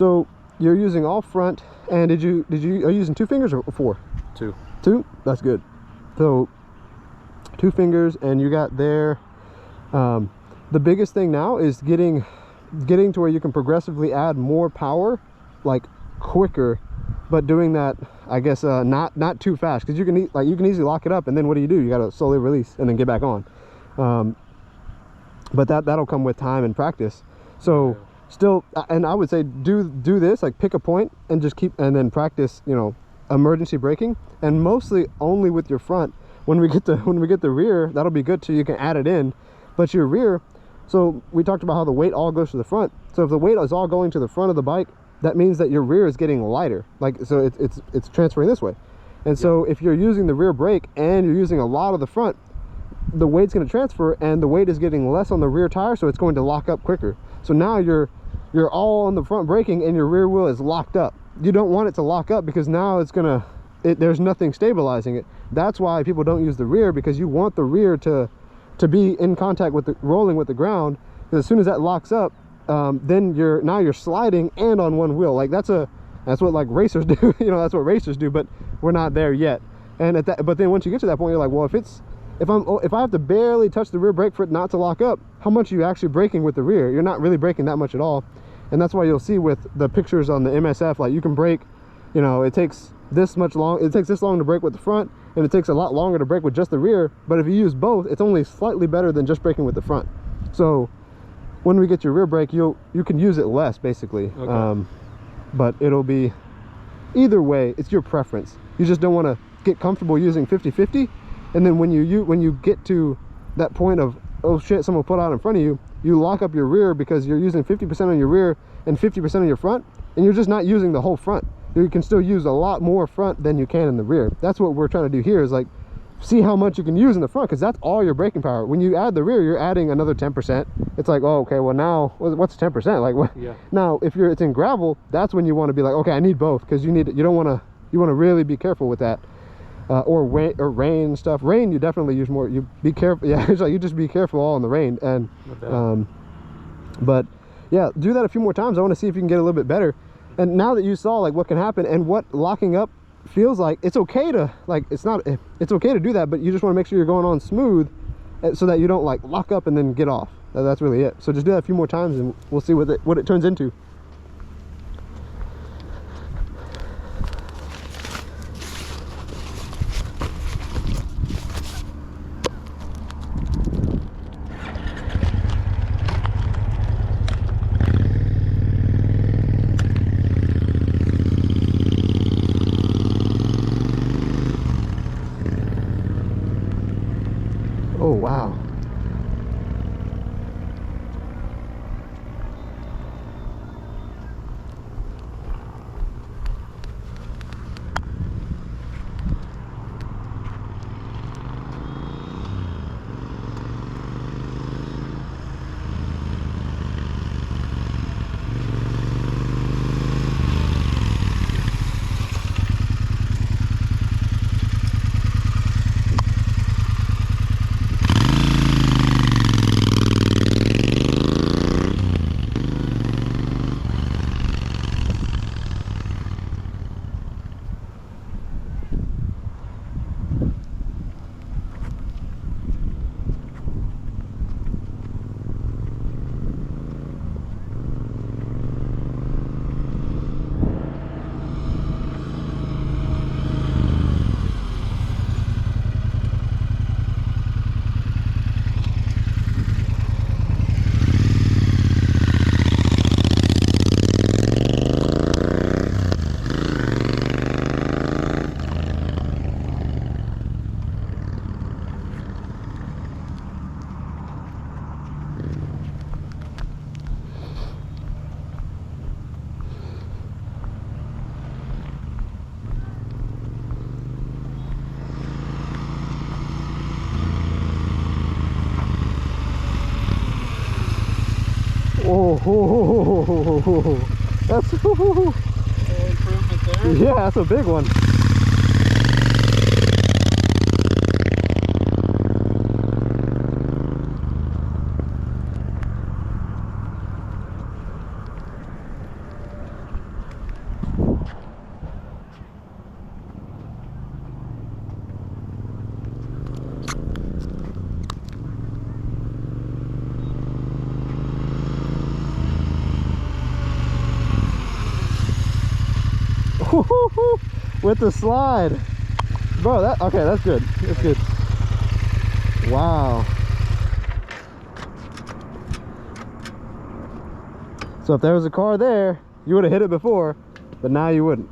So you're using all front, and are you using 2 fingers or 4? 2. 2? That's good. So 2 fingers, and you got there. The biggest thing now is getting to where you can progressively add more power, like quicker, but doing that, I guess, not too fast, because you can easily lock it up, and then what do? You got to slowly release and then get back on. But that'll come with time and practice. So still, and I would say do this, like pick a point and just keep, and then practice, you know, emergency braking, and mostly only with your front. When we get the rear, that'll be good too, you can add it in. But your rear, so we talked about how the weight all goes to the front. So if the weight is all going to the front of the bike, that means that your rear is getting lighter, like, so it's transferring this way. And so if you're using the rear brake and you're using a lot of the front, the weight's going to transfer, and the weight is getting less on the rear tire, so it's going to lock up quicker. So now you're all on the front braking and your rear wheel is locked up. You don't want it to lock up, because now it's gonna, there's nothing stabilizing it. That's why people don't use the rear, because you want the rear to be in contact with the rolling with the ground, because as soon as that locks up, then you're sliding and on one wheel. Like that's what like racers do. You know, that's what racers do, but we're not there yet. And but then once you get to that point, you're like, well, if I have to barely touch the rear brake for it not to lock up, how much are you actually braking with the rear? You're not really braking that much at all. And that's why you'll see with the pictures on the MSF, like you can brake, you know, it takes this long to brake with the front, and it takes a lot longer to brake with just the rear. But if you use both, it's only slightly better than just braking with the front. So when we get your rear brake, you can use it less, basically. Okay. But it'll be, either way, it's your preference. You just don't want to get comfortable using 50-50, and then when you get to that point of, oh shit, someone put out in front of you, you lock up your rear because you're using 50% on your rear and 50% on your front, and you're just not using the whole front. You can still use a lot more front than you can in the rear. That's what we're trying to do here, is like see how much you can use in the front, because that's all your braking power. When you add the rear, you're adding another 10%. It's like, oh, okay, well now what's 10%? Like what? Yeah. Now if it's in gravel, that's when you want to be like, okay, I need both, because you want to really be careful with that. Or rain stuff. Rain, you definitely use more. You be careful. Yeah, it's like you just be careful all in the rain. And but yeah, do that a few more times. I want to see if you can get a little bit better. And now that you saw like what can happen and what locking up feels like, it's okay to it's okay to do that, but you just want to make sure you're going on smooth, so that you don't like lock up and then get off. That's really it. So just do that a few more times, and we'll see what it turns into. Oh, wow. Oh, that's improvement there. Yeah, that's a big one. with the slide, bro. That okay, that's good, that's good. Wow. So if there was a car there, you would have hit it before, but now you wouldn't.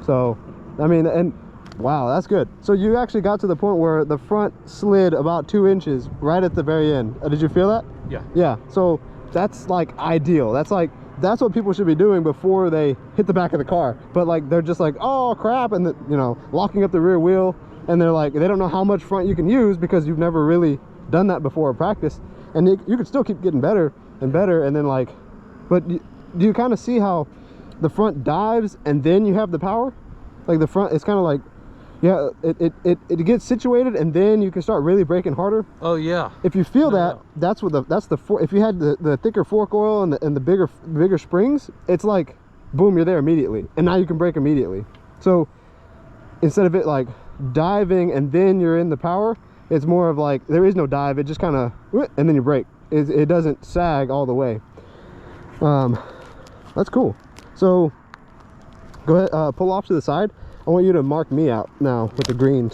So I mean, and wow, that's good. So you actually got to the point where the front slid about 2 inches right at the very end. Did you feel that? Yeah. Yeah. So that's like ideal. That's what people should be doing before they hit the back of the car. But like they're just like, oh crap, and you know, locking up the rear wheel, and they're like, they don't know how much front you can use because you've never really done that before in practice. And you can still keep getting better and better, and then like, but do you kind of see how the front dives and then you have the power? Like the front, it's kind of like, yeah, it gets situated and then you can start really braking harder. Oh yeah. If you feel that, that's what if you had the thicker fork oil and the bigger springs, it's like boom, you're there immediately, and now you can brake immediately. So instead of it like diving and then you're in the power, it's more of like there is no dive, it just kind of, and then you brake. It doesn't sag all the way. That's cool. So go ahead, pull off to the side. I want you to mark me out now with the greens.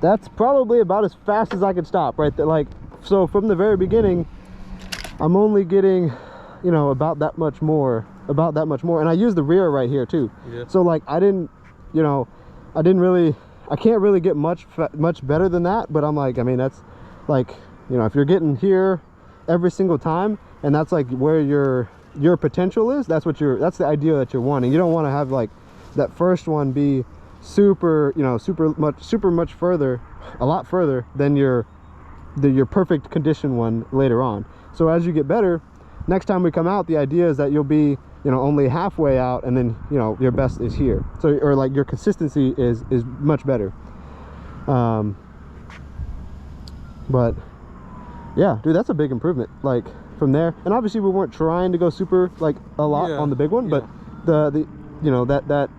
That's probably about as fast as I could stop right there. Like, so from the very beginning, I'm only getting, you know, about that much more, and I use the rear right here too. Yeah. So like I didn't, you know, I can't really get much better than that. But I'm like, I mean, that's like, you know, if you're getting here every single time, and that's like where your potential is, that's the idea that you're wanting. You don't want to have like that first one be super, you know, super much further, a lot further than your perfect condition one later on. So as you get better, next time we come out, the idea is that you'll be, you know, only halfway out, and then, you know, your best is here. So, or like your consistency is much better. But yeah, dude, that's a big improvement, like from there. And obviously we weren't trying to go super like a lot on the big one, but the you know, that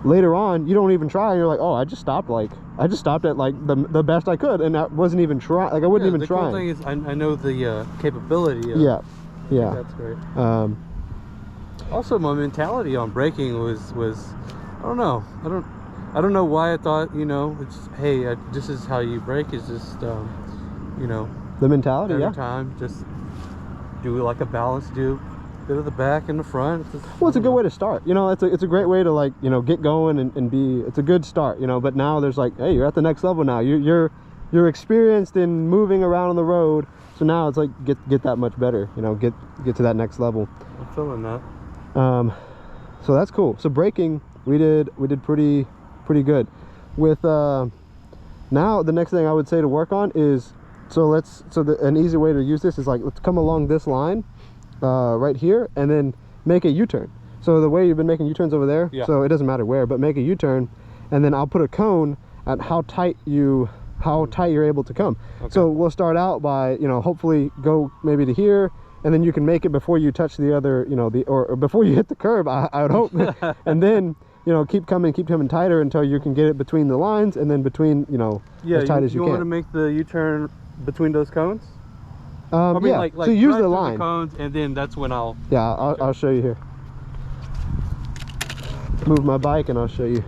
later on you don't even try, and you're like, oh, I just stopped at like the best I could, and I wasn't even trying, like I wouldn't even try. The cool thing is I know the capability of, yeah that's great. Also, my mentality on braking was I don't know. I don't know why I thought, you know, it's, hey, this is how you brake, is just, you know, The mentality, every yeah. time, just do like a balance, do a bit of the back and the front. Well, it's a good way to start. You know, it's a great way to, like, you know, get going and be, it's a good start, you know. But now there's like, hey, you're at the next level now. You're experienced in moving around on the road. So now it's like, get that much better, you know, get to that next level. I'm feeling that. So that's cool. So braking, we did pretty good. With now the next thing I would say to work on is, an easy way to use this is like, let's come along this line right here and then make a U-turn. So the way you've been making U-turns over there, yeah. So it doesn't matter where, but make a U-turn, and then I'll put a cone at how tight you're able to come. Okay. So we'll start out by, you know, hopefully go maybe to here, and then you can make it before you touch the other, you know, or before you hit the curb, I would hope. And then, you know, keep coming tighter until you can get it between the lines, and then between, you know, as tight as you can. You want to make the U-turn between those cones? I mean, yeah. like so use right the line. The cones, and then that's when I'll... Yeah, I'll show you here. Move my bike and I'll show you.